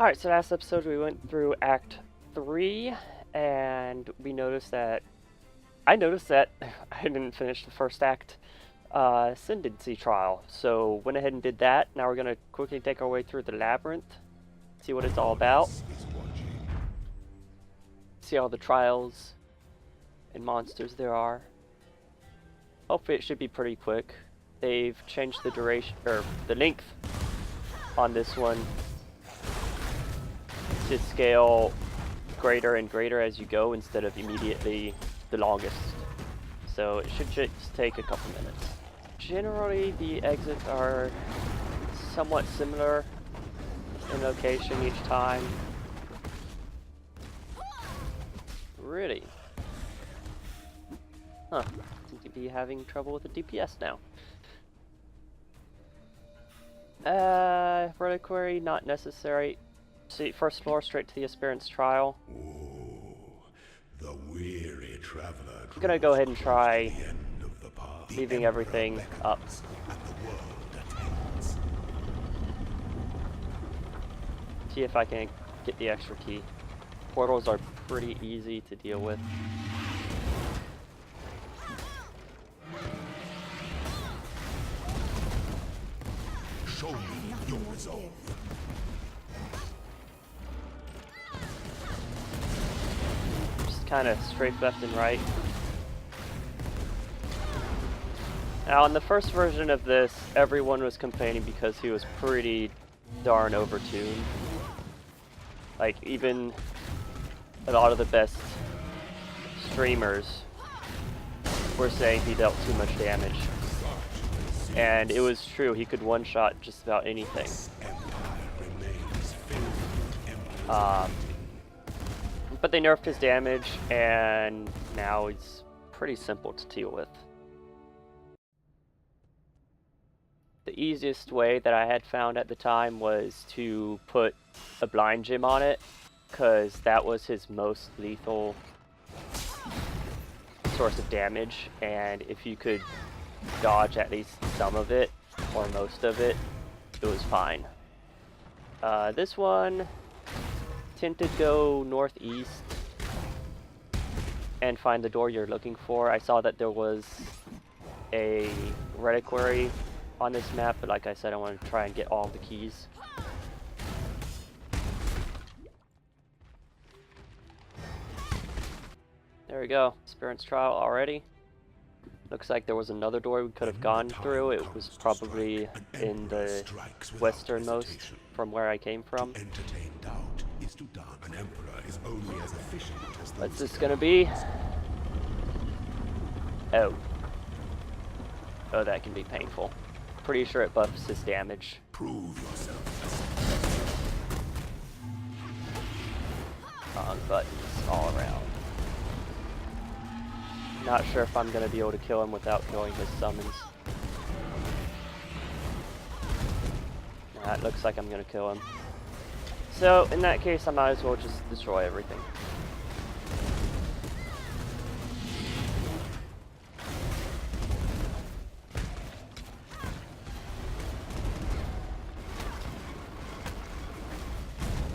Alright, so last episode we went through Act 3, and we noticed that... I noticed that I didn't finish the first act ascendancy trial, so went ahead and did that. Now we're going to quickly take our way through the labyrinth, see what it's all about, see all the trials and monsters there are. Hopefully it should be pretty quick. They've changed the duration, or the length on this one to scale greater and greater as you go instead of immediately the longest. So it should just take a couple minutes. Generally the exits are somewhat similar in location each time. Really? Huh. Seem to be having trouble with the DPS now. Reliquary, not necessary. See, first floor, straight to the Aspirant's Trial. Ooh, the weary traveler. I'm gonna go ahead and try leaving everything up. See if I can get the extra key. Portals are pretty easy to deal with. Show me your resolve. Just kind of strafe left and right. Now, in the first version of this, everyone was complaining because he was pretty darn overtuned. Like, even a lot of the best streamers were saying he dealt too much damage. And it was true, he could one-shot just about anything. But they nerfed his damage, and now it's pretty simple to deal with. The easiest way that I had found at the time was to put a blind gem on it, because that was his most lethal source of damage, and if you could dodge at least some of it, or most of it, it was fine. This one tend to go northeast and find the door you're looking for. I saw that there was a reliquary on this map, but like I said, I want to try and get all the keys. There we go, Aspirant's Trial already. Looks like there was another door we could have gone through. It was probably in the westernmost from where I came from. What's this gonna be? Oh. Oh, that can be painful. Pretty sure it buffs his damage. Prove yourself. Wrong buttons all around. Not sure if I'm going to be able to kill him without killing his summons. It looks like I'm going to kill him. So, in that case, I might as well just destroy everything.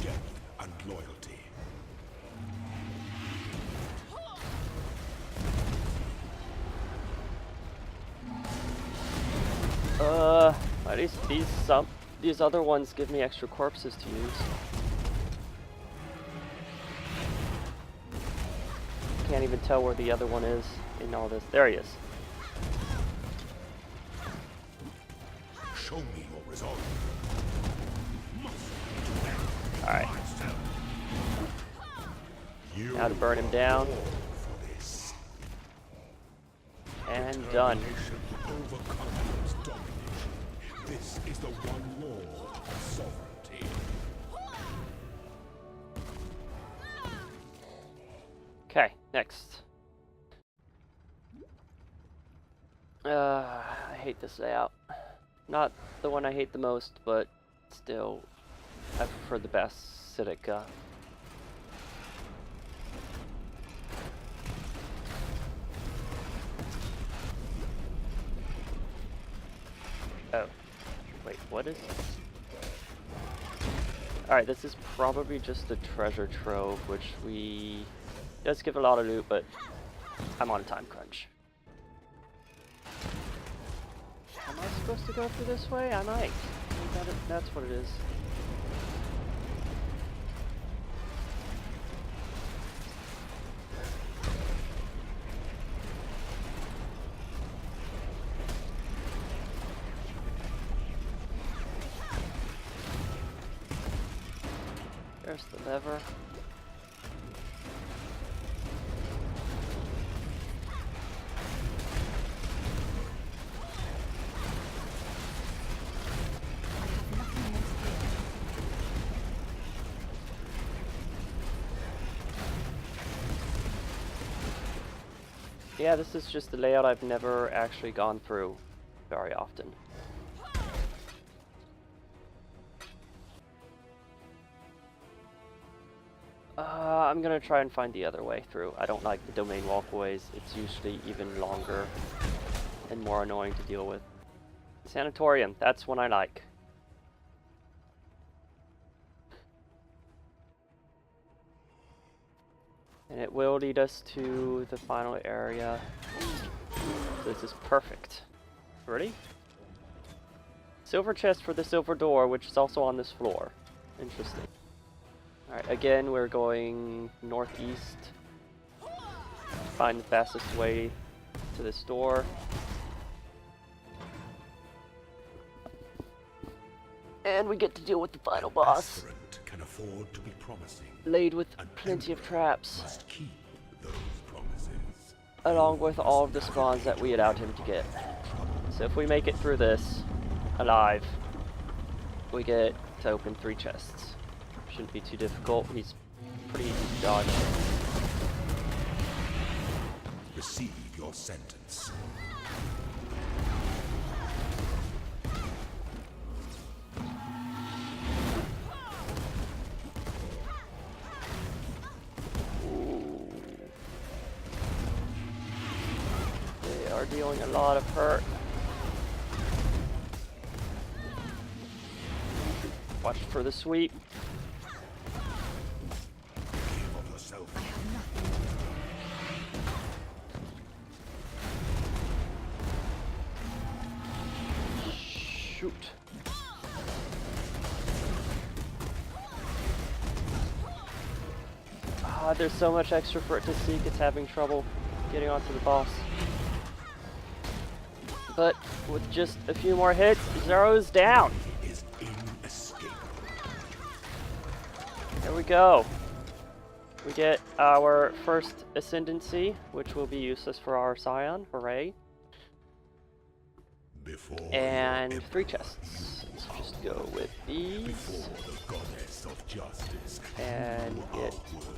Death and loyalty. At least these other ones give me extra corpses to use. Can't even tell where the other one is in all this. There he is. Show me your resolve. Alright. Now to burn him down. And done. This is the one law of sovereignty. Okay, next. I hate this layout. Not the one I hate the most, but still, I prefer the best Sidica. Oh. Wait, what is... Alright, this is probably just a treasure trove, which does give a lot of loot, but I'm on a time crunch. Am I supposed to go through this way? I might. That's what it is. There's the lever. Yeah, this is just the layout I've never actually gone through very often. I'm gonna try and find the other way through. I don't like the domain walkways. It's usually even longer and more annoying to deal with. Sanatorium, that's one I like. And it will lead us to the final area. This is perfect. Ready? Silver chest for the silver door, which is also on this floor. Interesting. Alright, again, we're going northeast. Find the fastest way to this door. And we get to deal with the final boss. Can afford to be promising. Laid with An plenty of emperor traps. Must keep those promises. Along with all of the spawns that we allowed him to get. So if we make it through this alive, we get to open 3 chests. Shouldn't be too difficult. He's pretty easy to dodge. Receive your sentence. Ooh. They are dealing a lot of hurt. Watch for the sweep. Give of yourself. Shoot. Ah, there's so much extra for it to seek, it's having trouble getting onto the boss. But with just a few more hits, Zero's down. Is inescapable. There we go. We get our first ascendancy, which will be useless for our Scion. Hooray. Before And your 3 emperor, chests. Let's you just are go with these. before the goddess of justice, And you get... are worthy.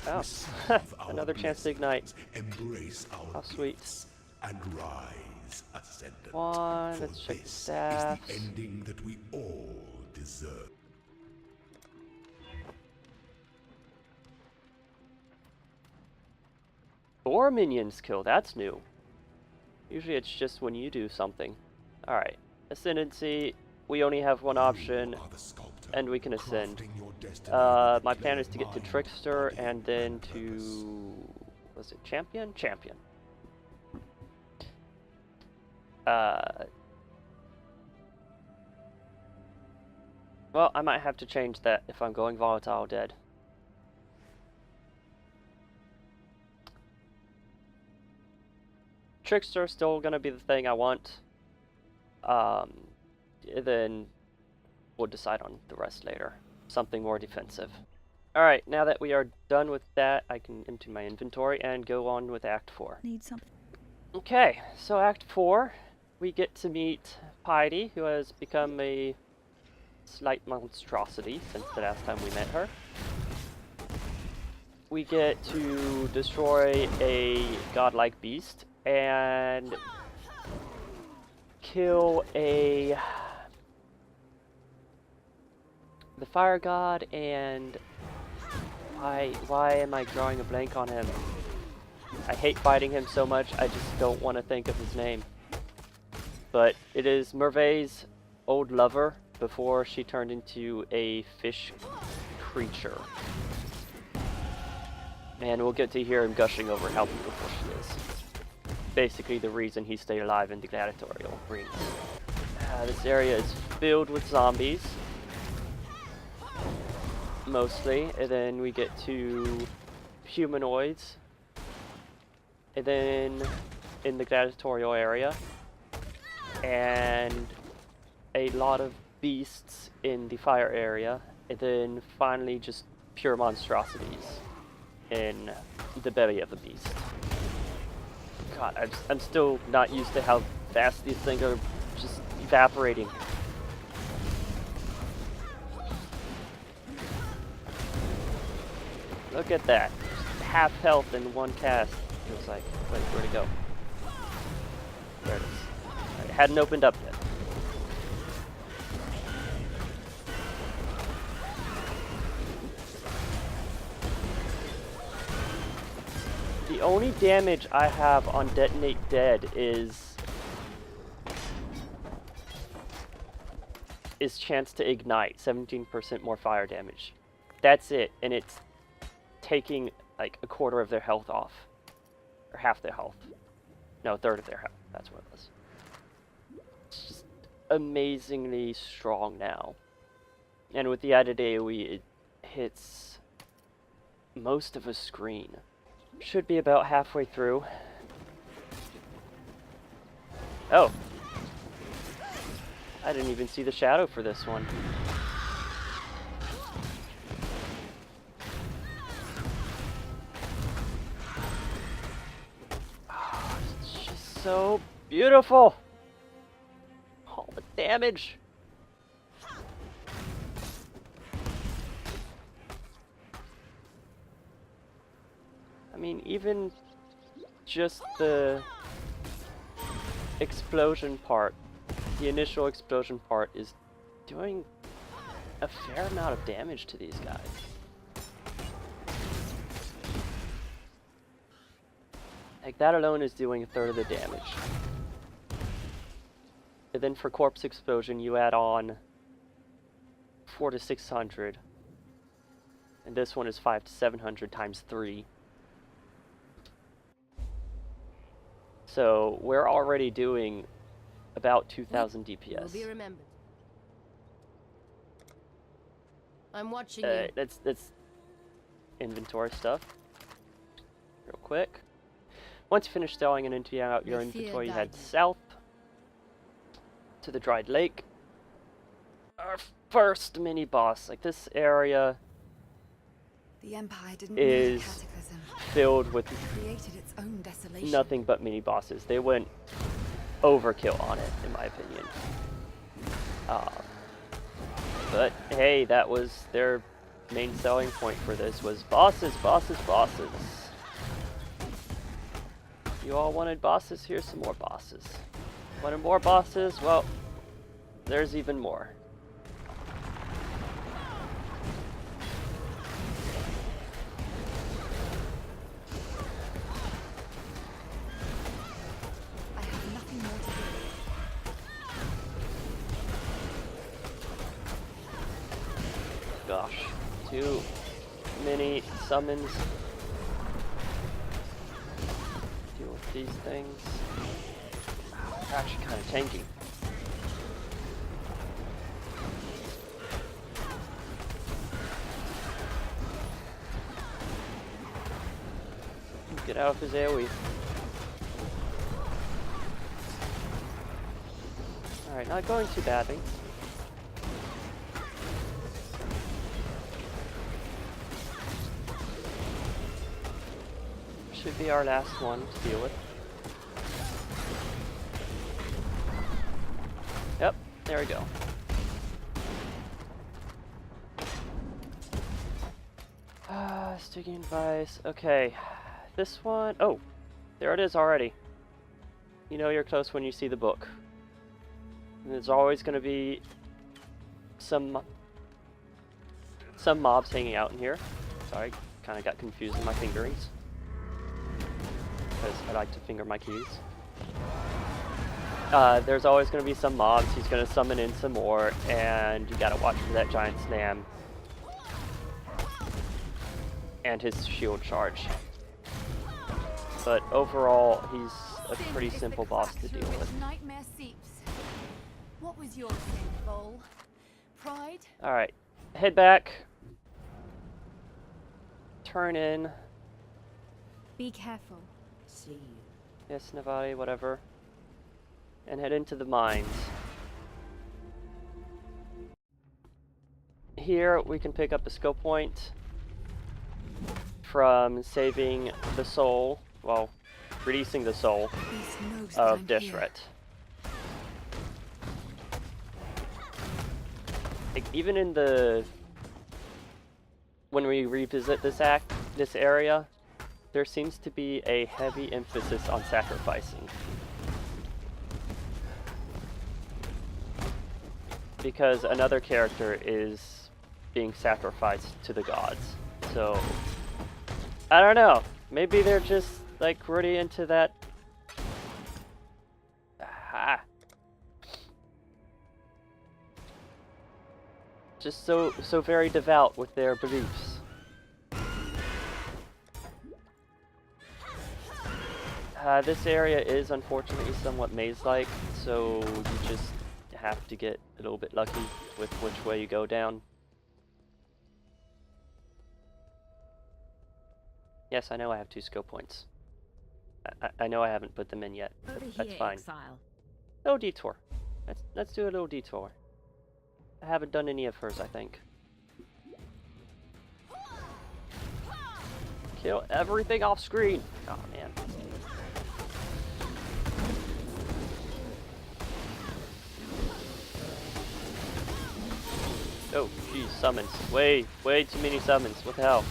Oh, Receive our another chance to ignite. blessings, embrace our How sweet. gifts, and rise ascendant. One, For let's check the this staffs. is the ending that we all deserve. 4 minions killed, that's new. Usually it's just when you do something. Alright, ascendancy, we only have one option, You are the sculptor, and we can ascend. crafting your destiny with My the plan clay is to get to mind, Trickster body, and then and purpose. to... was it Champion? Champion. Well, I might have to change that if I'm going Volatile Dead. Trickster's still gonna be the thing I want. Then we'll decide on the rest later. Something more defensive. Alright, now that we are done with that, I can empty my inventory and go on with Act 4. Need something. Okay, so Act 4, we get to meet Piety, who has become a slight monstrosity since the last time we met her. We get to destroy a godlike beast and kill the fire god, and why am I drawing a blank on him? I hate fighting him so much, I just don't want to think of his name. But it is Merveille's old lover, before she turned into a fish creature. And we'll get to hear him gushing over how beautiful she is. Basically the reason he stayed alive in the gladiatorial arena. This area is filled with zombies. Mostly. And then we get to humanoids. And then in the gladiatorial area. And a lot of beasts in the fire area. And then finally just pure monstrosities in the belly of the beast. God, I'm still not used to how fast these things are just evaporating. Look at that. Just half health in one cast. Feels like, wait, where'd it go? There it is. It hadn't opened up yet. The only damage I have on Detonate Dead is chance to ignite, 17% more fire damage. That's it, and it's taking like a quarter of their health off. Or half their health. No, a third of their health. That's what it was. It's just amazingly strong now. And with the added AoE, it hits most of a screen. Should be about halfway through. Oh. I didn't even see the shadow for this one. Oh, it's just so beautiful. All the damage. I mean, even just the explosion part, the initial explosion part is doing a fair amount of damage to these guys. Like, that alone is doing a third of the damage. And then for corpse explosion, you add on 400 to 600. And this one is 500 to 700 times 3. So we're already doing about 2,000 DPS. Will be remembered. I'm watching you. That's inventory stuff. Real quick. Once you finish selling and emptying out your inventory, you head south to the dried lake. Our first mini boss. Like, this area The Empire didn't is need a cataclysm. filled with It created its own desolation. nothing but mini bosses. They went overkill on it, in my opinion. But hey, that was their main selling point for this, was bosses, bosses, bosses. You all wanted bosses? Here's some more bosses. Wanted more bosses? Well, there's even more. I have nothing more to do. Gosh, too many summons. Deal with these things. They're actually kind of tanky. Get out of his AoE. Alright, not going too badly. Should be our last one to deal with. Yep, there we go. Sticking advice. Okay, this one, oh, there it is already. You know you're close when you see the book. And there's always going to be some mobs hanging out in here. Sorry, kind of got confused in my fingerings, because I like to finger my keys. there's always going to be some mobs. He's going to summon in some more, and you got to watch for that giant snam and his shield charge. But overall, he's a Sin pretty is the simple boss crack to through deal which with. nightmare seeps. What was your sin, Vol? Pride? All right, head back, turn in. Be careful. See you. Yes, Navati, whatever. And head into the mines. Here we can pick up a skill point from saving the soul, well, releasing the soul Beast knows that of I'm here. Deshret. Like, even in when we revisit this area, there seems to be a heavy emphasis on sacrificing. Because another character is being sacrificed to the gods. So, I don't know. Maybe they're just, like, really into that. Just so very devout with their beliefs. This area is unfortunately somewhat maze-like, so you just have to get a little bit lucky with which way you go down. Yes, I know I have 2 skill points. I know I haven't put them in yet, but Over that's here, fine. exile. Little detour. Let's do a little detour. I haven't done any of hers, I think. Kill everything off screen. Oh man. Oh, geez, summons. Way too many summons. What the hell?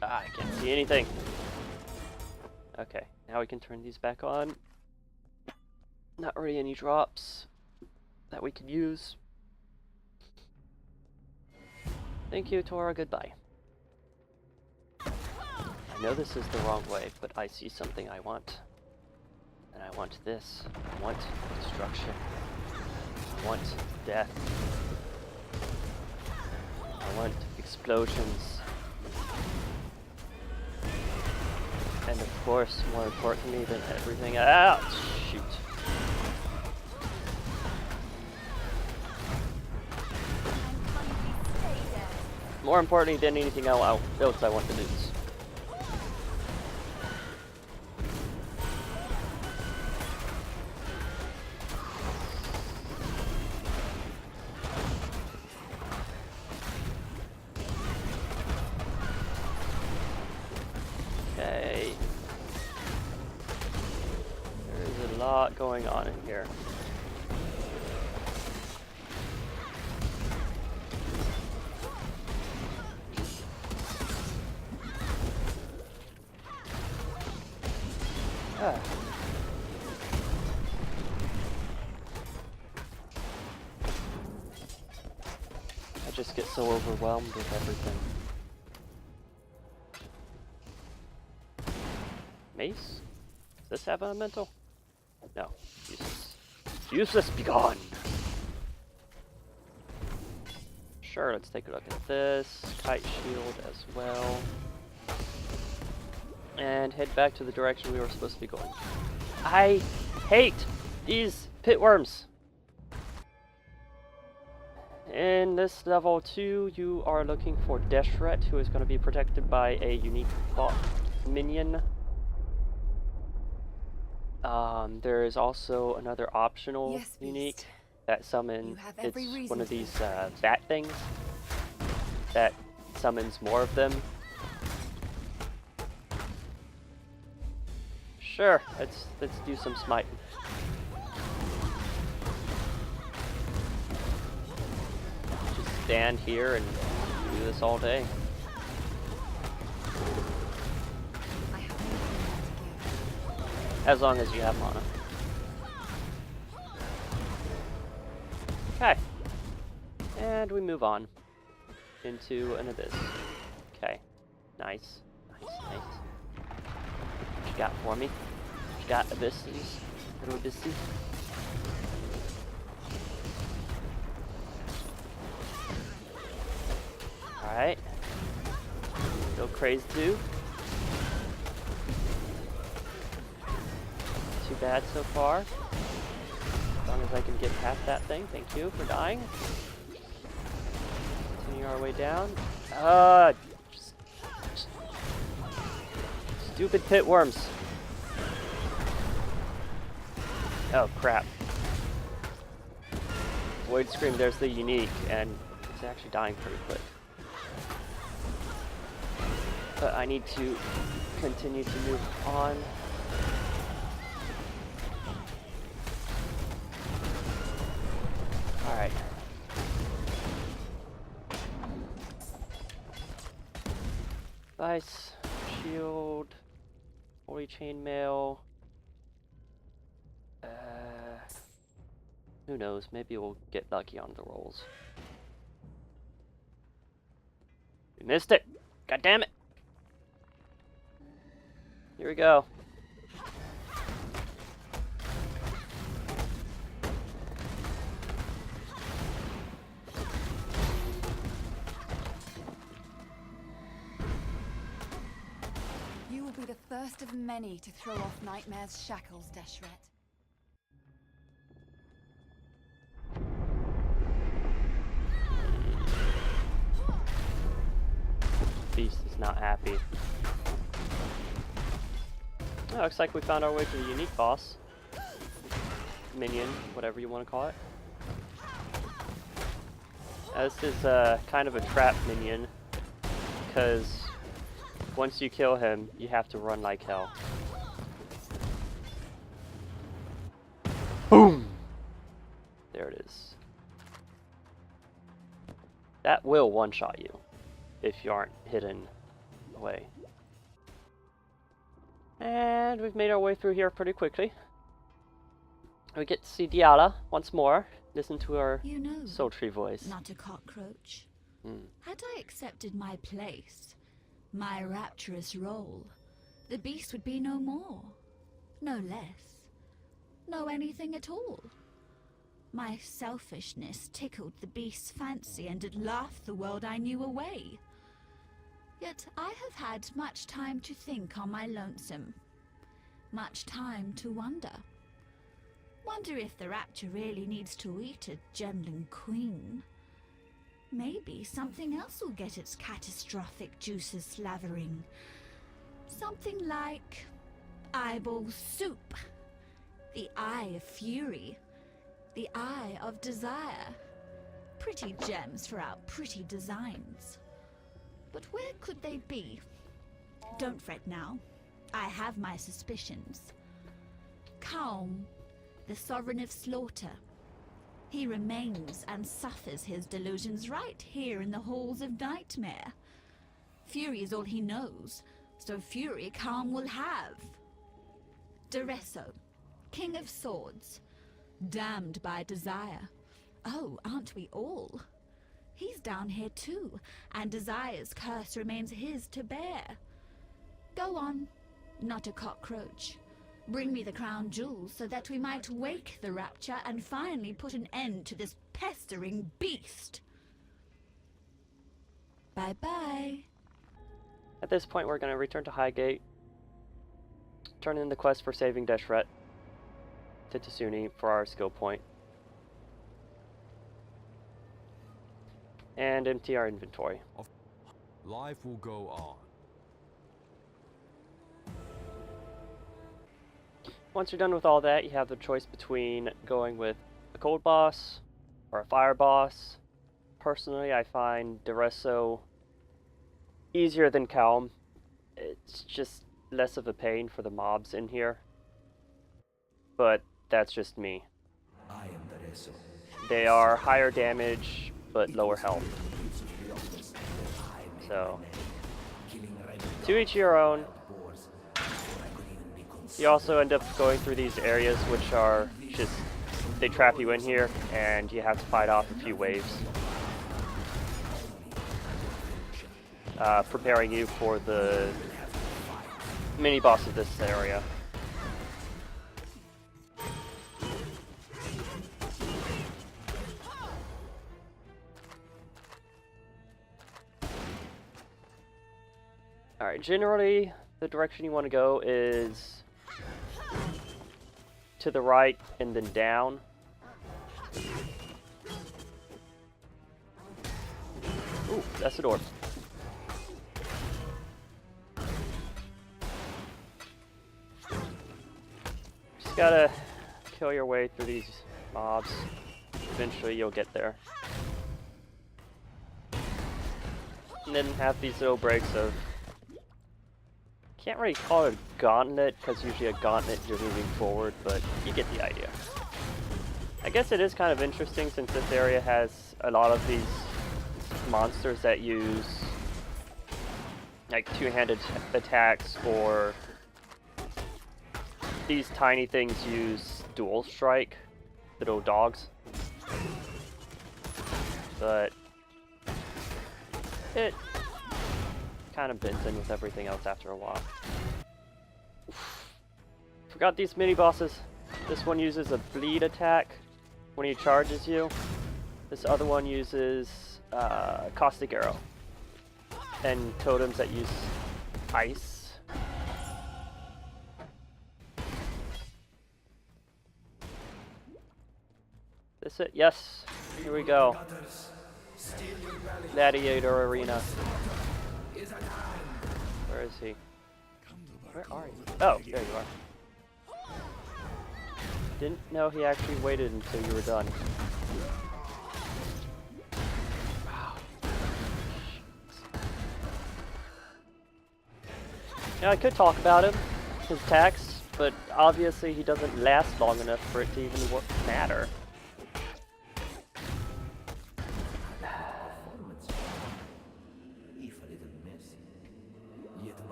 Ah, I can't see anything. Okay, now we can turn these back on. Not really any drops that we could use. Thank you, Tora. Goodbye. I know this is the wrong way, but I see something I want. And I want this. I want destruction. I want death. I want explosions. And of course, more importantly than everything else, shoot. More importantly than anything else I want to lose. Okay. There's a lot going on in here. Ah. I just get so overwhelmed with everything. Mace? Does this have elemental? No. Useless. Useless, be gone! Sure, let's take a look at this. Kite shield as well. And head back to the direction we were supposed to be going. I hate these pit worms! In this level 2, you are looking for Deshret, who is going to be protected by a unique minion. There is also another optional Yes, unique Beast. that summons. You have every It's reason one of to. these bat things that summons more of them. Sure, let's do some smiting. Just stand here and do this all day. I have nothing more to give. As long as you have mana. Okay. And we move on into an abyss. Okay. Nice. Nice, nice. What you got for me? What you got, Abysses? Little Abyssy? Alright. Go crazy too. Too bad so far. As long as I can get past that thing. Thank you for dying. Continue our way down. Stupid pit worms. Oh crap. Void Scream, there's the unique, and it's actually dying pretty quick. But I need to continue to move on. Alright. Vice, shield, holy chainmail. Who knows? Maybe we'll get lucky on the rolls. We missed it! God damn it! Here we go. You will be the first of many to throw off Nightmare's shackles, Deshret. Beast is not happy. Oh, looks like we found our way to the unique boss. Minion, whatever you want to call it. This is kind of a trap minion, because once you kill him, you have to run like hell. Boom! There it is. That will one-shot you, if you aren't hidden away. And we've made our way through here pretty quickly. We get to see Diala once more. Listen to her sultry voice. Not a cockroach. Had I accepted my place, my rapturous role, the beast would be no more, no less, no anything at all. My selfishness tickled the beast's fancy and it laughed the world I knew away. Yet I have had much time to think on my lonesome, much time to wonder. Wonder if the rapture really needs to eat a gemling queen. Maybe something else will get its catastrophic juices slavering. Something like eyeball soup, the eye of fury, the eye of desire. Pretty gems for our pretty designs. But where could they be? Don't fret now. I have my suspicions. Calm, the sovereign of slaughter. He remains and suffers his delusions right here in the halls of Nightmare. Fury is all he knows, so fury Calm will have. Duresso, king of swords, damned by desire. Oh, aren't we all? He's down here too, and Desire's curse remains his to bear. Go on, not a cockroach. Bring me the crown jewels so that we might wake the rapture and finally put an end to this pestering beast. Bye-bye. At this point, we're going to return to Highgate, turn in the quest for saving Deshret to Tsuni for our skill point, and empty our inventory. Life will go on. Once you're done with all that, you have the choice between going with a cold boss or a fire boss. Personally, I find Duresso easier than Calm. It's just less of a pain for the mobs in here. But that's just me. They are higher damage, but lower health. So, to each your own. You also end up going through these areas which are just, they trap you in here, and you have to fight off a few waves. preparing you for the mini boss of this area. Alright, generally the direction you want to go is to the right and then down. Ooh, that's the door. Just gotta kill your way through these mobs. Eventually you'll get there. And then have these little breaks of... Can't really call it a gauntlet, because usually a gauntlet you're moving forward, but you get the idea. I guess it is kind of interesting since this area has a lot of these monsters that use like two-handed attacks, or these tiny things use dual strike, little dogs. But it kind of blends in with everything else after a while. Forgot these mini bosses. This one uses a bleed attack when he charges you. This other one uses caustic arrow and totems that use ice. This it? Yes. Here we go. Gladiator arena. Where is he? Where are you? Oh, there you are. Didn't know he actually waited until you were done. Wow. Now I could talk about him, his attacks, but obviously he doesn't last long enough for it to even matter.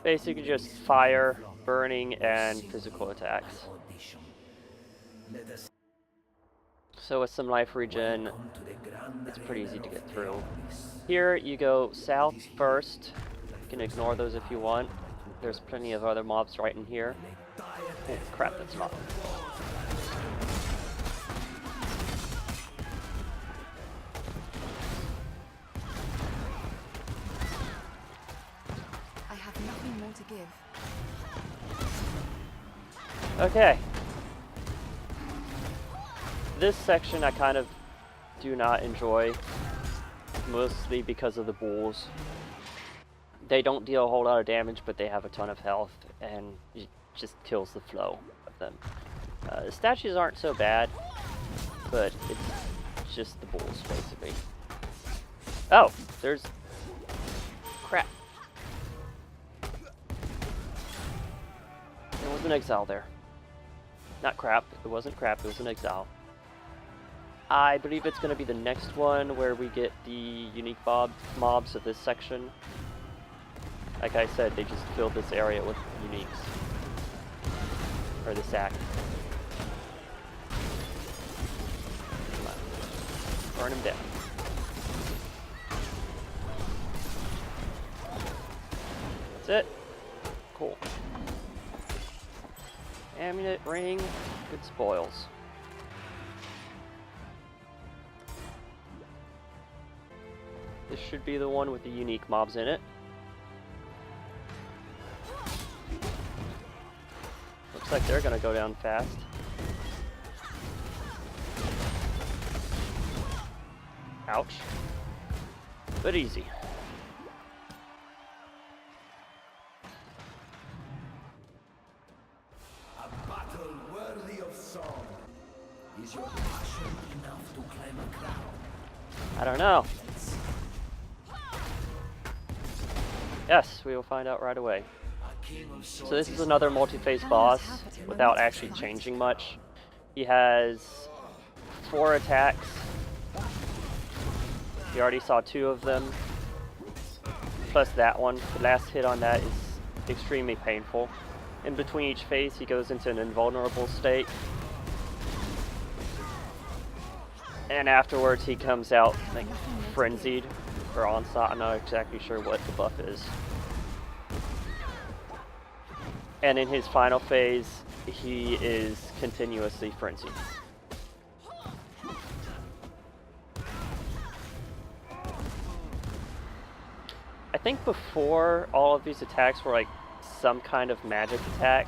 Basically just fire, burning, and physical attacks. So with some life regen, it's pretty easy to get through. Here you go south first. You can ignore those if you want. There's plenty of other mobs right in here. Oh crap, that's not. To give. Okay. This section I kind of do not enjoy, mostly because of the bulls. They don't deal a whole lot of damage, but they have a ton of health, and it just kills the flow of them. The statues aren't so bad, but it's just the bulls, basically. Oh, there's... crap. There was an exile there. Not crap. It wasn't crap. It was an exile. I believe it's going to be the next one where we get the unique mobs of this section. Like I said, they just filled this area with uniques. Or this act. Come on. Burn him down. That's it. Cool. Amulet, ring, good spoils. This should be the one with the unique mobs in it. Looks like they're gonna go down fast. Ouch. But easy. Is your passion enough to claim a crown? I don't know. Yes, we will find out right away. So this is another multi-phase boss without actually changing much. He has 4 attacks. You already saw 2 of them. Plus that one. The last hit on that is extremely painful. In between each phase he goes into an invulnerable state. And afterwards he comes out like frenzied. or onslaught. I'm not exactly sure what the buff is. And in his final phase, he is continuously frenzied. I think before all of these attacks were like some kind of magic attack,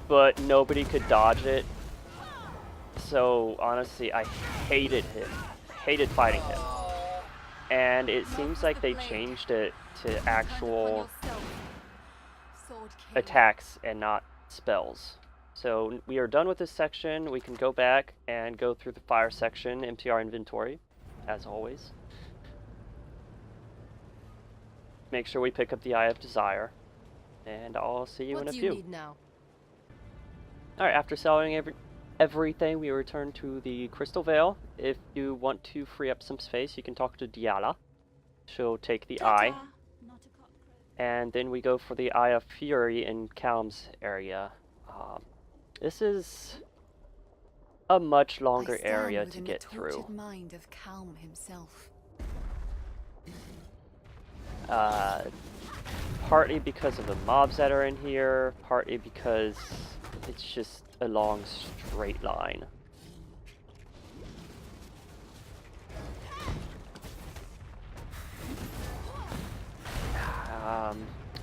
but nobody could dodge it. So honestly, I hated him. Hated fighting him. And it seems like they changed it to actual attacks and not spells. So we are done with this section. We can go back and go through the fire section, empty our inventory, as always. Make sure we pick up the Eye of Desire, and I'll see you in a few. What do you need now? Alright, after selling everything, we return to the Crystal Veil. If you want to free up some space, you can talk to Diala. She'll take the eye. And then we go for the Eye of Fury in Calm's area. This is a much longer area to get through. Mind of Calm himself. Partly because of the mobs that are in here, partly because it's just a long straight line.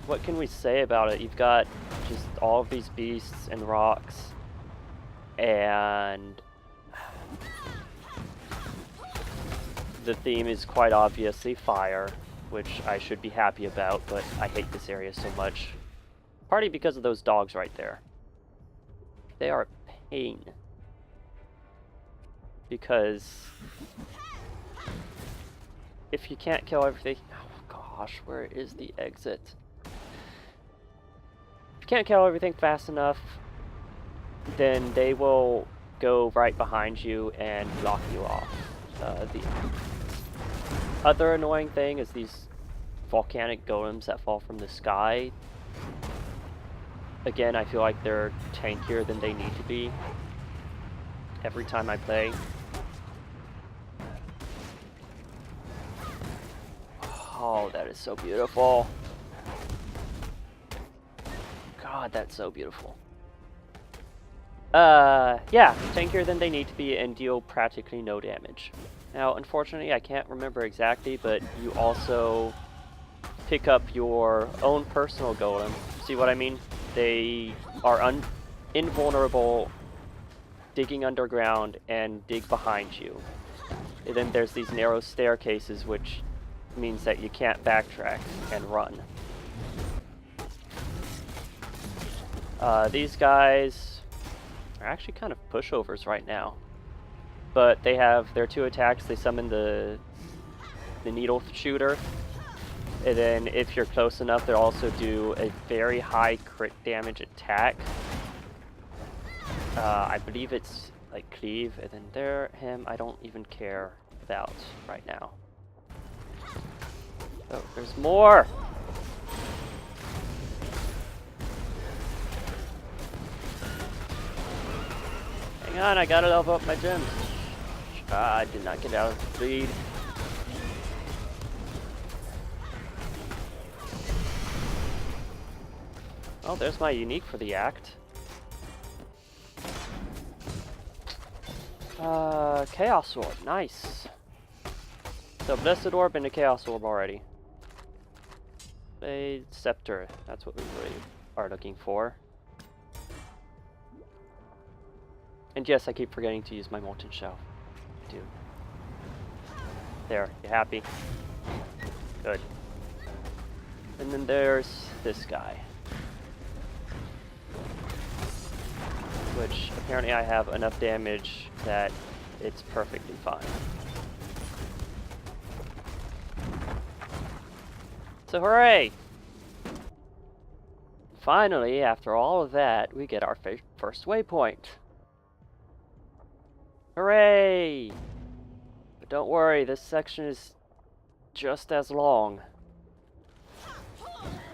What can we say about it? You've got just all of these beasts and rocks, and the theme is quite obviously fire, which I should be happy about, but I hate this area so much. Partly because of those dogs right there. They are a pain. Because if you can't kill everything... Oh gosh, where is the exit? If you can't kill everything fast enough, then they will go right behind you and block you off. The other annoying thing is these volcanic golems that fall from the sky. Again, I feel like they're tankier than they need to be every time I play. Oh, that is so beautiful. God, that's so beautiful. Yeah, tankier than they need to be and deal practically no damage. Now, unfortunately, I can't remember exactly, but you also pick up your own personal golem. See what I mean? They are invulnerable, digging underground, and dig behind you. And then there's these narrow staircases, which means that you can't backtrack and run. These guys are actually kind of pushovers right now. But they have their two attacks. They summon the needle shooter. And then if you're close enough, they'll also do a very high crit damage attack. I believe it's like cleave. And then him I don't even care about right now. Oh, there's more! Hang on, I gotta level up my gems. I did not get out of the lead. Oh, there's my unique for the act. Chaos Orb, nice. So Blessed Orb and a Chaos Orb already. A Scepter, that's what we really are looking for. And yes, I keep forgetting to use my Molten Shell. I do. There, you happy? Good. And then there's this guy. Which apparently I have enough damage that it's perfectly fine. So hooray! Finally, after all of that, we get our first waypoint. Hooray! But don't worry, this section is just as long.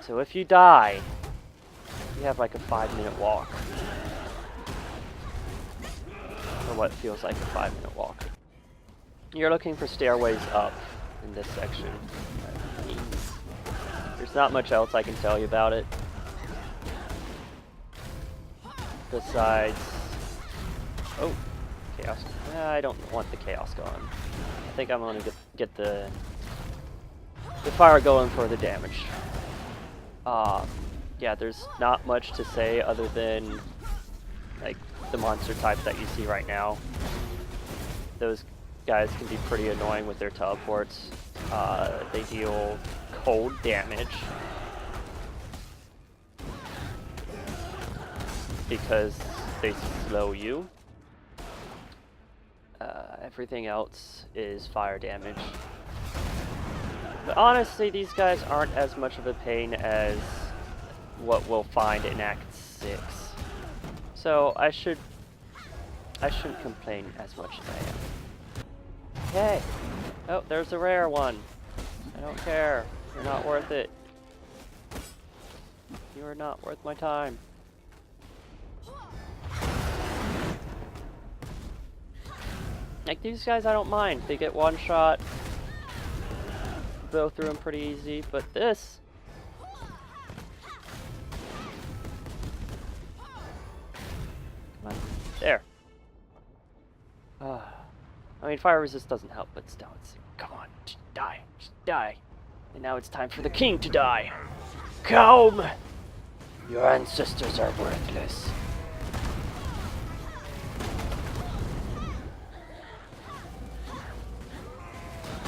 So if you die, you have like a 5-minute walk. Or what feels like a 5-minute walk. You're looking for stairways up in this section. I mean, there's not much else I can tell you about it. Besides... Oh, chaos. I don't want the chaos going. I think I'm going to get the fire going for the damage. Yeah, there's not much to say other than like the monster types that you see right now. Those guys can be pretty annoying with their teleports. They deal cold damage because they slow you. Everything else is fire damage. But honestly, these guys aren't as much of a pain as what we'll find in Act 6. So I shouldn't complain as much as I am. Hey! Oh, there's a rare one. I don't care. You're not worth it. You are not worth my time. Like these guys, I don't mind. They get one shot. Go through them pretty easy, but this... Come on. There. I mean, fire resist doesn't help, but still, it's... Come on, just die. Just die. And now it's time for the king to die. Come! Your ancestors are worthless.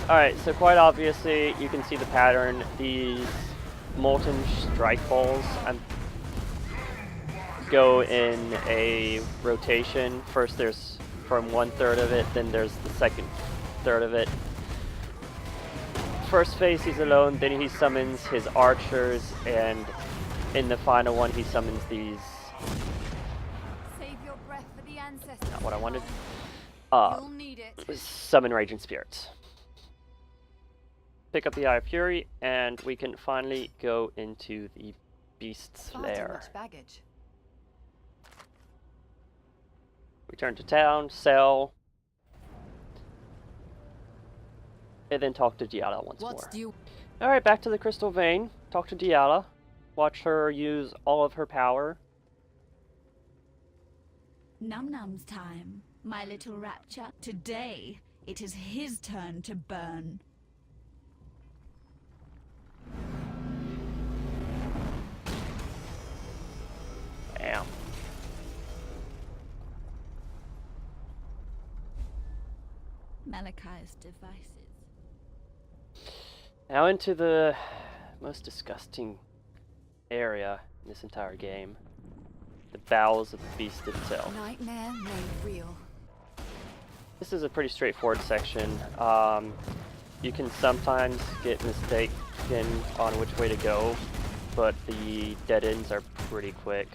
Alright, so quite obviously, you can see the pattern. These molten strike balls go in a rotation. First there's from 1/3 of it, then there's the second third of it. First phase he's alone, then he summons his archers, and in the final one he summons these... Save your breath for the ancestors. Not what I wanted. You'll need it. Summon Raging Spirits. Pick up the Eye of Fury, and we can finally go into the Beast's Far too lair. much baggage. Return to town, sell, and then talk to Diala once more. Alright, back to the Crystal Vein. Talk to Diala. Watch her use all of her power. Num Num's time, my little rapture. Today, it is his turn to burn. Bam. Malachi's devices. Now into the most disgusting area in this entire game. The bowels of the beast itself. Nightmare made real. This is a pretty straightforward section. You can sometimes get mistaken on which way to go, but the dead ends are pretty quick,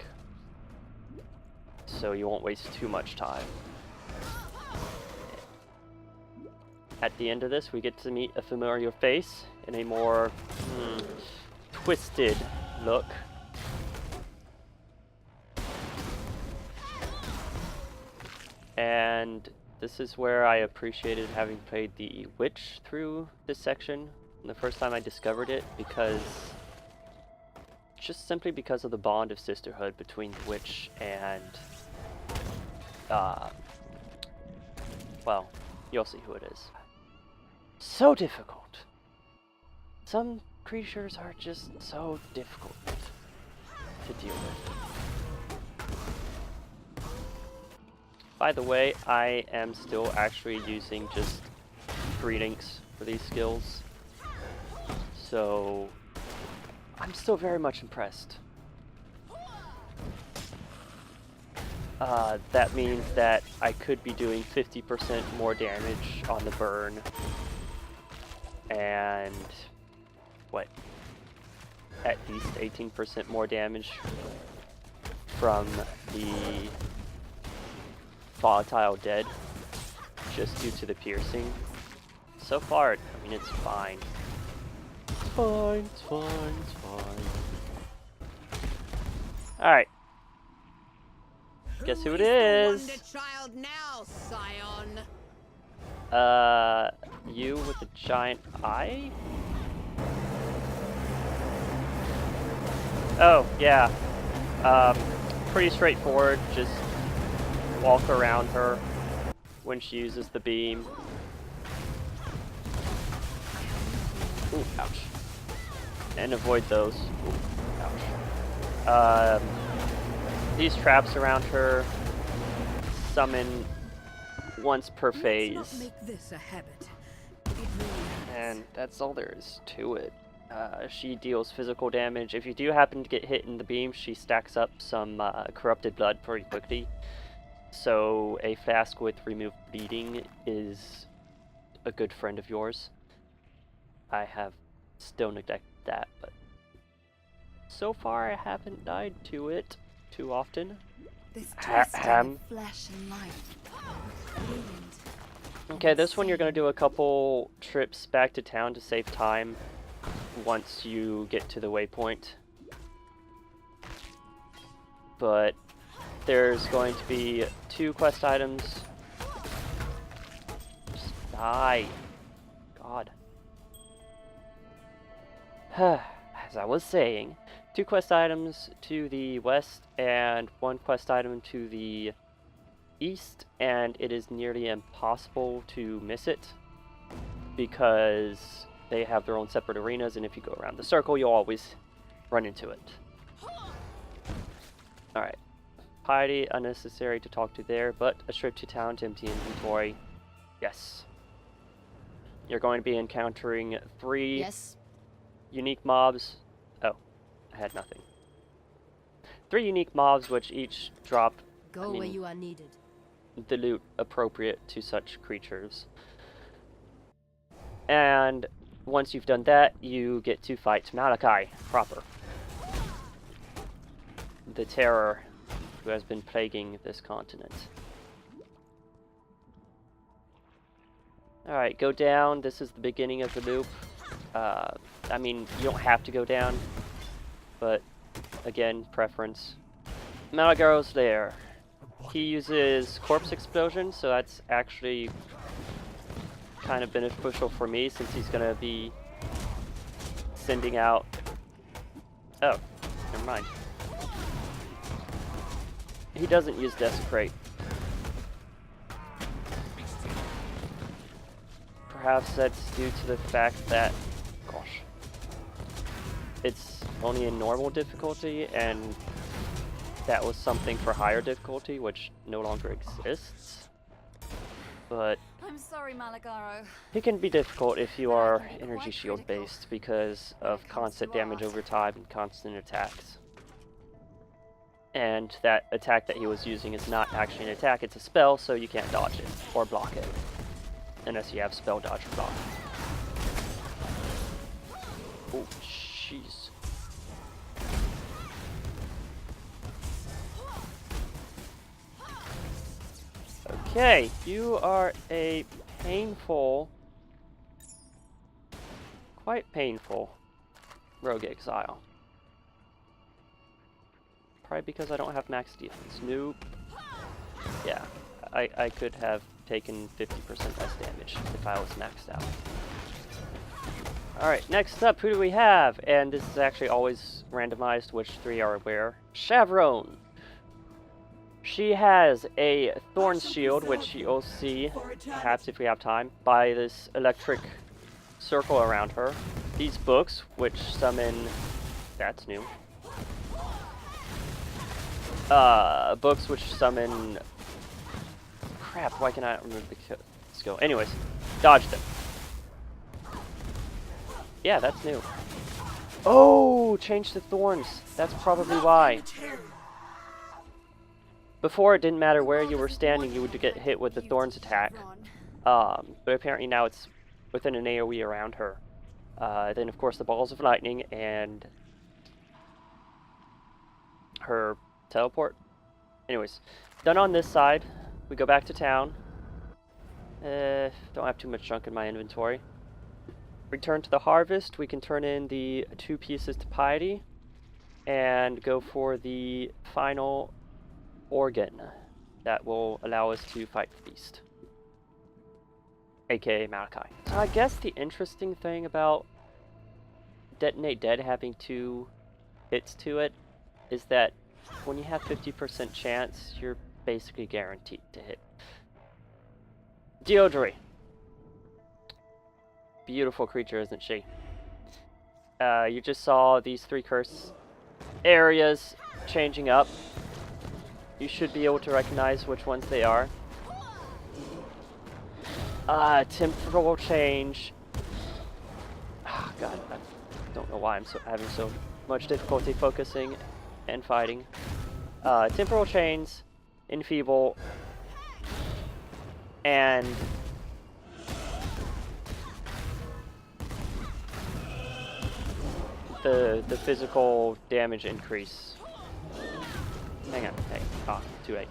so you won't waste too much time. At the end of this, we get to meet a familiar face in a more twisted look. And this is where I appreciated having played the Witch through this section the first time I discovered it, because just simply because of the bond of sisterhood between the Witch and well, you'll see who it is. So difficult. Some creatures are just so difficult to deal with. By the way, I am still actually using just greetings for these skills, so I'm still very much impressed. That means that I could be doing 50% more damage on the burn, and what, at least 18% more damage from the volatile dead, just due to the piercing. So far, I mean, it's fine. It's fine, it's fine, it's fine. Alright. Guess who it is? The wonder child now, Scion? You with the giant eye? Oh, yeah. Pretty straightforward. Just walk around her when she uses the beam. Ooh, ouch. And avoid those. Ooh, ouch. These traps around her summon once per phase. Let's not make this a habit. It really And that's all there is to it. She deals physical damage. If you do happen to get hit in the beam, she stacks up some corrupted blood pretty quickly. So a flask with removed bleeding is a good friend of yours. I have still neglected that, but so far I haven't died to it too often. This twisting Ham. of flesh and life. Brilliant. Okay, this one you're going to do a couple trips back to town to save time once you get to the waypoint. But there's going to be 2 quest items. Just die. God. As I was saying, 2 quest items to the west and 1 quest item to the east, and it is nearly impossible to miss it because they have their own separate arenas, and if you go around the circle, you'll always run into it. Alright. Piety, unnecessary to talk to there, but a trip to town to empty inventory. Yes. You're going to be encountering 3 Yes. unique mobs. Oh, I had nothing. 3 unique mobs, which each drop Go where you are needed. the loot appropriate to such creatures. And once you've done that, you get to fight Malachi proper. The terror who has been plaguing this continent. Alright, go down. This is the beginning of the loop. I mean, you don't have to go down, but again, preference. Malagaro's Lair. He uses corpse explosion, so that's actually kind of beneficial for me since he's gonna be sending out. Oh, never mind. He doesn't use Desecrate. Perhaps that's due to the fact that, gosh, it's only in normal difficulty, and that was something for higher difficulty, which no longer exists. But I'm sorry, Malagaro. it can be difficult if you are energy shield based because of constant damage over time and constant attacks. And that attack that he was using is not actually an attack, it's a spell, so you can't dodge it or block it. Unless you have spell dodge or block. Oh, jeez. Okay, you are a painful, quite painful rogue exile. Probably because I don't have max defense. Nope. Yeah, I could have taken 50% less damage if I was maxed out. Alright, next up, who do we have? And this is actually always randomized which 3 are where. Chavron. She has a Thorn Shield, which you'll see, perhaps if we have time, by this electric circle around her. These books, which summon... That's new. Books which summon... Crap, why can I not remember the skill? Anyways, dodge them. Yeah, that's new. Oh, change to thorns. That's probably why. Before, it didn't matter where you were standing, you would get hit with the thorns attack. But apparently now it's within an AoE around her. Then, of course, the balls of lightning and her teleport. Anyways, done on this side. We go back to town. Don't have too much junk in my inventory. Return to the harvest. We can turn in the 2 pieces to piety and go for the final organ that will allow us to fight the beast. aka Malachi. So I guess the interesting thing about Detonate Dead having 2 hits to it is that when you have 50% chance, you're basically guaranteed to hit. Deodri. Beautiful creature, isn't she? You just saw these 3 curse areas changing up. You should be able to recognize which ones they are. Temporal change. Oh, God, I don't know why I'm having so much difficulty focusing and fighting. Temporal chains, enfeeble, and the physical damage increase. Hang on, hey, too late.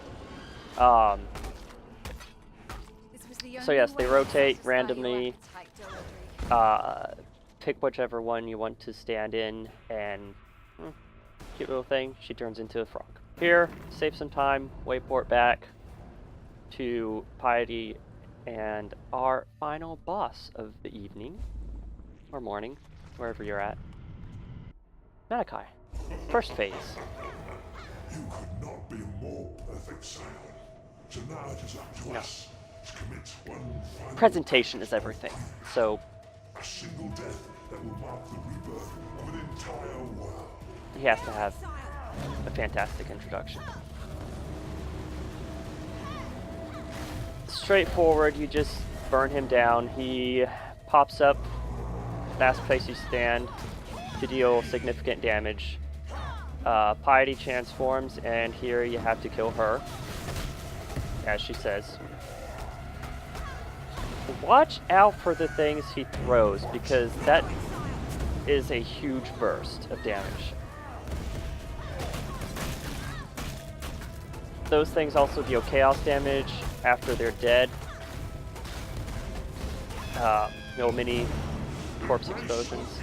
So yes, they rotate randomly. Pick whichever one you want to stand in, and cute little thing, she turns into a frog. Here, save some time, wayport back to Piety and our final boss of the evening, or morning, wherever you're at. Malachi, first phase. You could not be more perfect, Scion. So now it is up to us to commit one final Presentation is everything, so a single death that will mark the rebirth of an entire world. he has to have a fantastic introduction. Straightforward, you just burn him down. He pops up last place you stand to deal significant damage. Piety transforms, and here you have to kill her, as she says. Watch out for the things he throws, because that is a huge burst of damage. Those things also deal chaos damage after they're dead. No mini corpse explosions.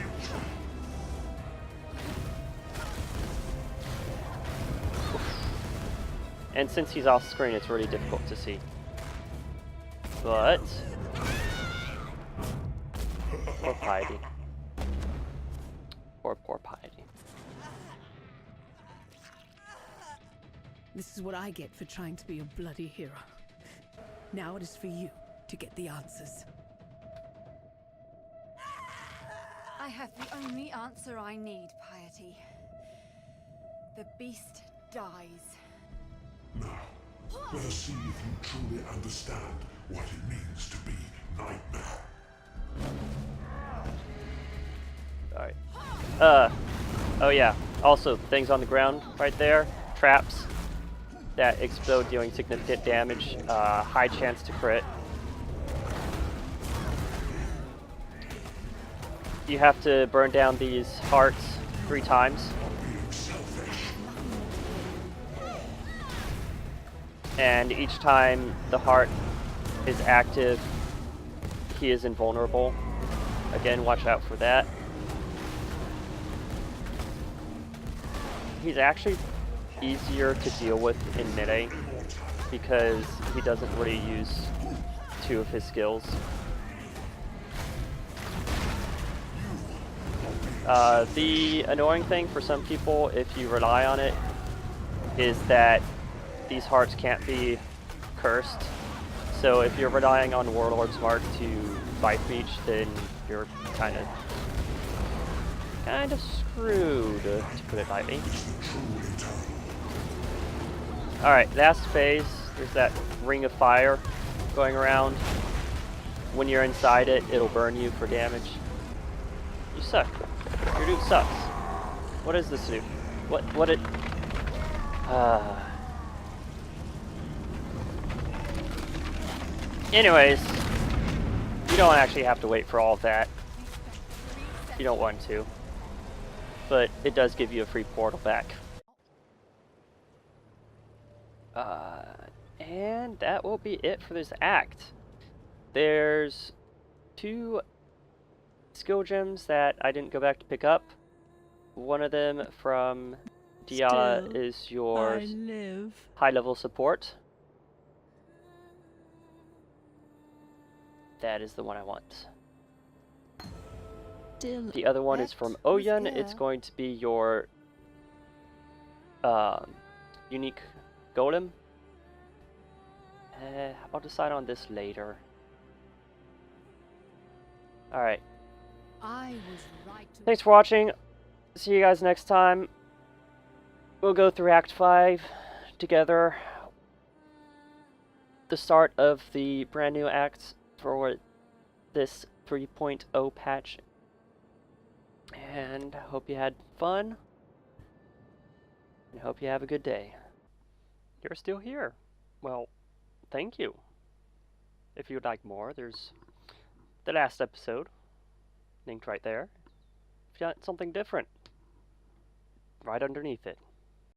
And since he's off screen, it's really difficult to see. But poor Piety. Poor Piety. This is what I get for trying to be a bloody hero. Now it is for you to get the answers. I have the only answer I need, Piety. The beast dies. Now, let us see if you truly understand what it means to be Nightmare. Alright. Oh yeah. Also, things on the ground right there. Traps that explode dealing significant damage. High chance to crit. You have to burn down these hearts 3 times. And each time the heart is active, he is invulnerable. Again, watch out for that. He's actually easier to deal with in mid-A because he doesn't really use 2 of his skills. The annoying thing for some people, if you rely on it, is that these hearts can't be cursed. So if you're relying on Warlord's Mark to fight Breach, then you're kind of screwed, to put it lightly. Alright, last phase, there's that ring of fire going around. When you're inside it, it'll burn you for damage. You suck. Your dude sucks. What is this dude? What it... Anyways, you don't actually have to wait for all of that. You don't want to. But it does give you a free portal back. And that will be it for this act. There's 2 skill gems that I didn't go back to pick up. One of them from Diala is your high level support. That is the one I want. Still The other one is pet from was Oyen. It's here. going to be your unique golem. I'll decide on this later. Alright. I was right to Thanks for watching. See you guys next time. We'll go through Act 5 together. The start of the brand new act for this 3.0 patch. And hope you had fun. And hope you have a good day. You're still here. Well, thank you. If you'd like more, there's the last episode linked right there. If you want something different, right underneath it.